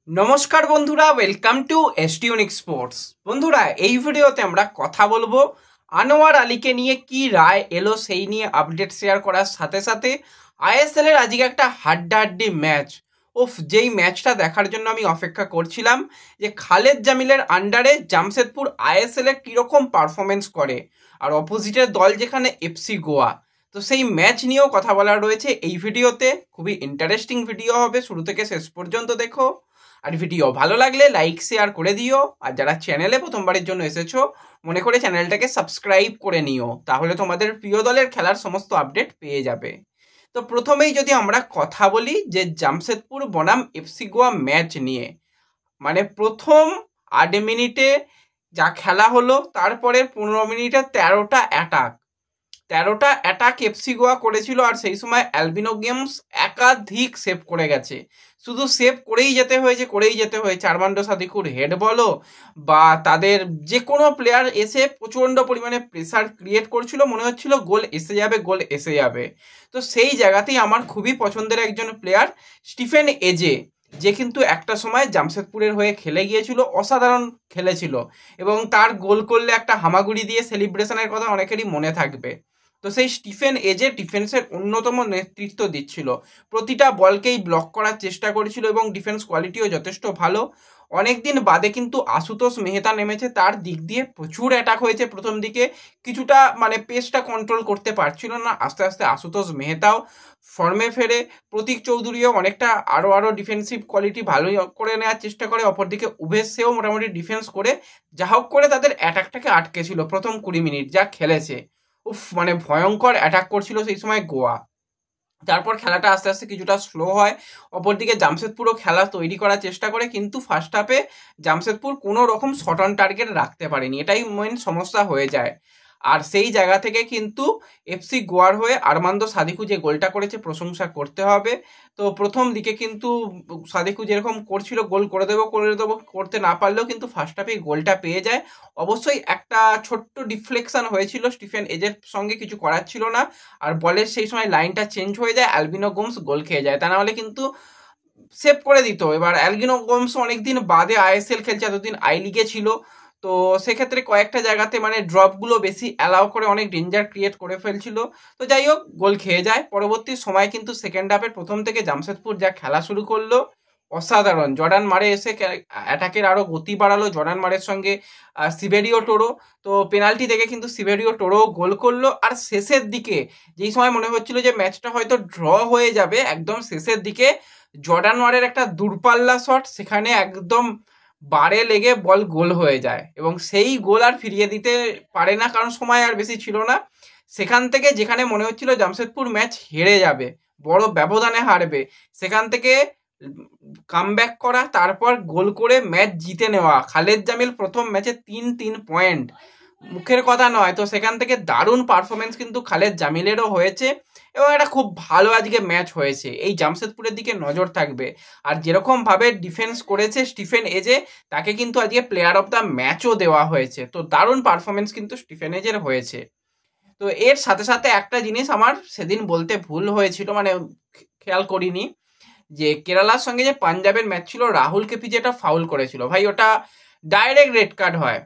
নমস্কার বন্ধুরা, welcome to এসটিউনিক sports. বন্ধুরা, এই ভিডিওতে আমরা কথা বলবো আনোয়ার আলীকে নিয়ে। কি রায় এলো সেই নিয়ে আপডেট শেয়ার করার সাথে সাথে আইএসএল এর আজকে একটা হাড্ডাহাড্ডি ম্যাচ, যেই ম্যাচটা দেখার জন্য আমি অপেক্ষা করছিলাম যে খালেদ জামিলের আন্ডারে জামশেদপুর আইএসএল এর কীরকম পারফরমেন্স করে, আর অপোজিটের দল যেখানে এফসি গোয়া। তো সেই ম্যাচ নিয়েও কথা বলার রয়েছে এই ভিডিওতে। খুবই ইন্টারেস্টিং ভিডিও হবে, শুরু থেকে শেষ পর্যন্ত দেখো। আর ভিডিও ভালো লাগলে লাইক শেয়ার করে দিও, আর যারা চ্যানেলে প্রথমবারের জন্য এসেছো মনে করে চ্যানেলটাকে সাবস্ক্রাইব করে নিও, তাহলে তোমাদের প্রিয় দলের খেলার সমস্ত আপডেট পেয়ে যাবে। তো প্রথমেই যদি আমরা কথা বলি যে জামশেদপুর বনাম এফসি গোয়া ম্যাচ নিয়ে, মানে প্রথম 8 মিনিটে যা খেলা হলো, তারপরে 15 মিনিটে 13টা অ্যাটাক এফসি গোয়া করেছিল, আর সেই সময় অ্যালবিনো গেমস একাধিক সেভ করে গেছে। শুধু সেভ করেই যেতে হয়েছে। আরমান্ডো সাদিকুর হেড বলো বা তাদের যে কোনো প্লেয়ার এসে প্রচণ্ড পরিমাণে প্রেসার ক্রিয়েট করছিল, মনে হচ্ছিল গোল এসে যাবে। তো সেই জায়গাতেই আমার খুবই পছন্দের একজন প্লেয়ার স্টিফেন এজে, যে কিন্তু একটা সময় জামশেদপুরের হয়ে খেলে গিয়েছিল, অসাধারণ খেলেছিল, এবং তার গোল করলে একটা হামাগুড়ি দিয়ে সেলিব্রেশনের কথা অনেকেরই মনে থাকবে। তো সেই স্টিফেন এজে ডিফেন্সের অন্যতম নেতৃত্ব দিচ্ছিল, প্রতিটা বলকেই ব্লক করার চেষ্টা করেছিল এবং ডিফেন্স কোয়ালিটিও যথেষ্ট ভালো। অনেকদিন বাদে কিন্তু আশুতোষ মেহতা নেমেছে, তার দিক দিয়ে প্রচুর অ্যাটাক হয়েছে প্রথম দিকে, কিছুটা পেসটা কন্ট্রোল করতে পারছিল না। আস্তে আস্তে আশুতোষ মেহতাও ফর্মে ফেরে, প্রতীক চৌধুরীও অনেকটা আরও ডিফেন্সিভ কোয়ালিটি ভালোই করে নেওয়ার চেষ্টা করে। অপরদিকে উভেশ সেও মোটামুটি ডিফেন্স করে যা হোক করে তাদের অ্যাটাকটাকে আটকেছিল প্রথম 20 মিনিট যা খেলেছে। ভয়ঙ্কর অ্যাটাক করছিল সেই সময় গোয়া। তারপর খেলাটা আস্তে আস্তে কিছুটা স্লো হয়। অপরদিকে জামশেদপুরও খেলা তৈরি করার চেষ্টা করে, কিন্তু ফার্স্ট হাফে জামশেদপুর কোনো রকম শট অন টার্গেট রাখতে পারেনি, এটাই মেন সমস্যা হয়ে যায়। আর সেই জায়গা থেকে কিন্তু এফসি গোয়ার হয়ে আরমান্দো সাদিকু যে গোলটা করেছে প্রশংসা করতে হবে। তো প্রথম দিকে কিন্তু সাদিকু যেরকম করছিল গোল করে দেবো করতে না পারলেও কিন্তু ফার্স্ট হাফেই গোলটা পেয়ে যায়। অবশ্যই একটা ছোট্ট ডিফ্লেকশন হয়েছিল, স্টিফেন এজের সঙ্গে কিছু করার ছিল না, আর বলের সেই সময় লাইনটা চেঞ্জ হয়ে যায়, অ্যালবিনো গোমস গোল খেয়ে যায়। তা না হলে কিন্তু সেভ করে দিত। এবার অ্যালবিনো গোমস অনেকদিন বাদে আইএসএল খেলছে, এতদিন আই লিগে ছিল, তো সেক্ষেত্রে কয়েকটা জায়গাতে ড্রপগুলো বেশি অ্যালাউ করে অনেক ডেঞ্জার ক্রিয়েট করে ফেলছিল। তো যাই হোক, গোল খেয়ে যায়। পরবর্তী সময় কিন্তু সেকেন্ড হাফের প্রথম থেকে জামশেদপুর যা খেলা শুরু করলো অসাধারণ। জর্ডান মারে এসে অ্যাটাকের আরও গতি বাড়ালো, জর্ডান মারের সঙ্গে সিভেরিও টোরো। তো পেনাল্টি থেকে কিন্তু সিভেরিও টোরো গোল করলো। আর শেষের দিকে যেই সময় মনে হচ্ছিল যে ম্যাচটা হয়তো ড্র হয়ে যাবে, একদম শেষের দিকে জর্ডান মারের একটা দূরপাল্লা শট, সেখানে একদম বারে লেগে বল গোল হয়ে যায়, এবং সেই গোল আর ফিরিয়ে দিতে পারে না, কারণ সময় আর বেশি ছিল না। সেখান থেকে যেখানে মনে হচ্ছিল জামশেদপুর ম্যাচ হেরে যাবে, বড় ব্যবধানে হারবে, সেখান থেকে কামব্যাক করা, তারপর গোল করে ম্যাচ জিতে নেওয়া। খালেদ জামিল প্রথম ম্যাচে 3 পয়েন্ট, মুখের কথা নয়। তো সেখান থেকে দারুণ পারফরমেন্স কিন্তু খালেদ জামিলেরও হয়েছে, এবং একটা খুব ভালো আজকে ম্যাচ হয়েছে। এই জামশেদপুরের দিকে নজর থাকবে। আর যেরকমভাবে ডিফেন্স করেছে স্টিফেন এজে, তাকে কিন্তু আজকে প্লেয়ার অফ দ্য ম্যাচও দেওয়া হয়েছে। তো দারুণ পারফরমেন্স কিন্তু স্টিফেন এজের হয়েছে। তো এর সাথে সাথে একটা জিনিস আমার সেদিন বলতে ভুল হয়েছিল, খেয়াল করিনি, যে কেরালার সঙ্গে যে পাঞ্জাবের ম্যাচ ছিল, রাহুল কেপি যেটা ফাউল করেছিল, ভাই ওটা ডাইরেক্ট রেড কার্ড হয়।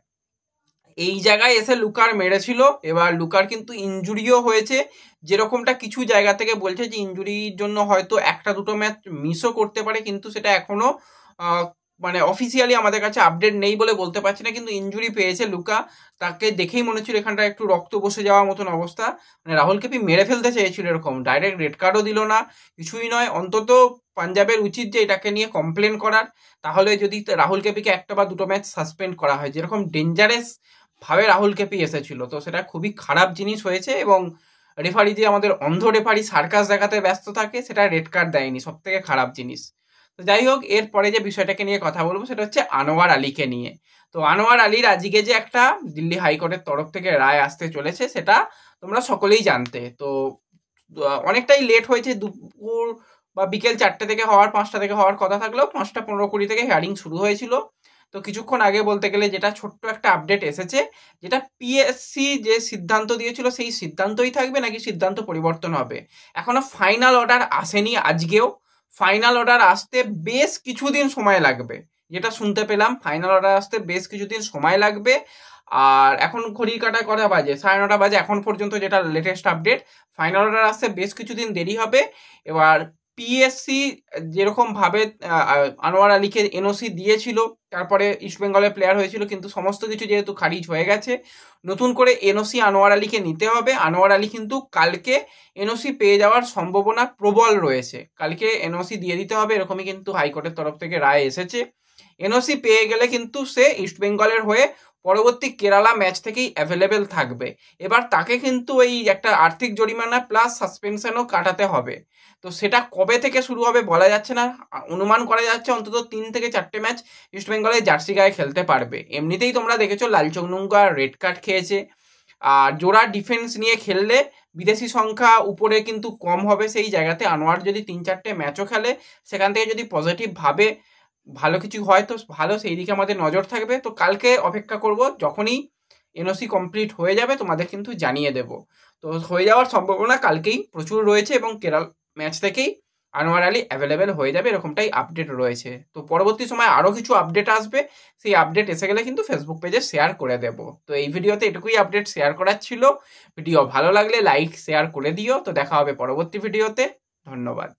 এই জায়গায় এসে লুকার মেরেছিল, এবার লুকার কিন্তু ইনজুরিও হয়েছে, যেরকমটা কিছু জায়গা থেকে বলছে যে ইনজুরির জন্য হয়তো 1-2 ম্যাচ মিসও করতে পারে, কিন্তু সেটা এখনো অফিসিয়ালি আমাদের কাছে আপডেট নেই বলে বলতে পারছি না। কিন্তু ইনজুরি পেয়েছে লুকা, তাকে দেখেই মনে হচ্ছিল এখানটা একটু রক্ত বসে যাওয়ার মতন অবস্থা, রাহুল কেপি মেরে ফেলতে চেয়েছিল, এরকম ডাইরেক্ট রেড কার্ডও দিল না, কিছুই নয়। অন্তত পাঞ্জাবের উচিত যে এটাকে নিয়ে কমপ্লেন করার, তাহলে যদি রাহুল কেপিকে 1 বা 2 ম্যাচ সাসপেন্ড করা হয়, যেরকম ডেঞ্জারাস ভাবে রাহুল কেপি এসেছিল, তো সেটা খুবই খারাপ জিনিস হয়েছে। এবং রেফারি যে আমাদের অন্ধ রেফারি সার্কাস দেখাতে ব্যস্ত থাকে, সেটা রেড কার্ড দেয়নি, সব থেকে খারাপ জিনিস। তো যাই হোক, এরপরে যে বিষয়টাকে নিয়ে কথা বলবো সেটা হচ্ছে আনোয়ার আলীকে নিয়ে। তো আনোয়ার আলীর আজকে যে একটা দিল্লি হাইকোর্টের তরফ থেকে রায় আসতে চলেছে, সেটা তোমরা সকলেই জানতে। তো অনেকটাই লেট হয়েছে, দুপুর বা বিকেল 4টে থেকে হওয়ার, 5টা থেকে হওয়ার কথা থাকলেও 5টা 15-20 থেকে হিয়ারিং শুরু হয়েছিল। তো কিছুক্ষণ আগে বলতে গেলে যেটা ছোট্ট একটা আপডেট এসেছে, যেটা পিএসসি যে সিদ্ধান্ত দিয়েছিল সেই সিদ্ধান্তই থাকবে নাকি সিদ্ধান্ত পরিবর্তন হবে, এখনো ফাইনাল অর্ডার আসেনি। আজকেও ফাইনাল অর্ডার আসতে বেশ কিছুদিন সময় লাগবে, যেটা শুনতে পেলাম ফাইনাল অর্ডার আসতে বেশ কিছুদিন সময় লাগবে। আর এখন ঘড়ির কাঁটায় কটা বাজে, 9:30 বাজে এখন পর্যন্ত, যেটা লেটেস্ট আপডেট। ফাইনাল অর্ডার আসতে বেশ কিছুদিন দেরি হবে। এবার পিএসসি যেরকম ভাবে আনোয়ার আলীকে এনওসি দিয়েছিল, তারপরে ইস্টবেঙ্গলের প্লেয়ার হয়েছিল, কিন্তু সমস্ত কিছু যেহেতু খারিজ হয়ে গেছে, নতুন করে এনওসি আনোয়ার আলীকে নিতে হবে। আনোয়ার আলী কিন্তু কালকে এনওসি পেয়ে যাওয়ার সম্ভাবনা প্রবল রয়েছে, কালকে এনওসি দিয়ে দিতে হবে, এরকমই কিন্তু হাইকোর্টের তরফ থেকে রায় এসেছে। এনওসি পেয়ে গেলে কিন্তু সে ইস্টবেঙ্গলের হয়ে পরবর্তী কেরালা ম্যাচ থেকেই অ্যাভেলেবেল থাকবে। এবার তাকে কিন্তু এই একটা আর্থিক জরিমানা প্লাস সাসপেনশনও কাটাতে হবে। তো সেটা কবে থেকে শুরু হবে বলা যাচ্ছে না, অনুমান করা যাচ্ছে অন্তত 3 থেকে 4টে ম্যাচ ইস্টবেঙ্গলের জার্সি গায়ে খেলতে পারবে। এমনিতেই তোমরা দেখেছো লালচৌনুঙ্গা রেড কার্ড খেয়েছে। আর জোড়া ডিফেন্স নিয়ে খেললে বিদেশি সংখ্যা উপরে কিন্তু কম হবে, সেই জায়গাতে আনোয়ার যদি 3-4টে ম্যাচও খেলে, সেখান থেকে যদি পজিটিভভাবে ভালো কিছু হয় তো ভালো, সেই দিকে আমাদের নজর থাকবে। তো কালকে অপেক্ষা করব, যখনই এনওসি কমপ্লিট হয়ে যাবে তোমাদের কিন্তু জানিয়ে দেব। তো হয়ে যাওয়ার সম্ভাবনা কালকেই প্রচুর রয়েছে, এবং কেরল ম্যাচ থেকেই আনোয়ার আলী অ্যাভেলেবেল হয়ে যাবে, এরকমটাই আপডেট রয়েছে। তো পরবর্তী সময় আরও কিছু আপডেট আসবে, সেই আপডেট এসে গেলে কিন্তু ফেসবুক পেজে শেয়ার করে দেব। তো এই ভিডিওতে এটুকুই আপডেট শেয়ার করার ছিল। ভিডিও ভালো লাগলে লাইক শেয়ার করে দিও। তো দেখা হবে পরবর্তী ভিডিওতে। ধন্যবাদ।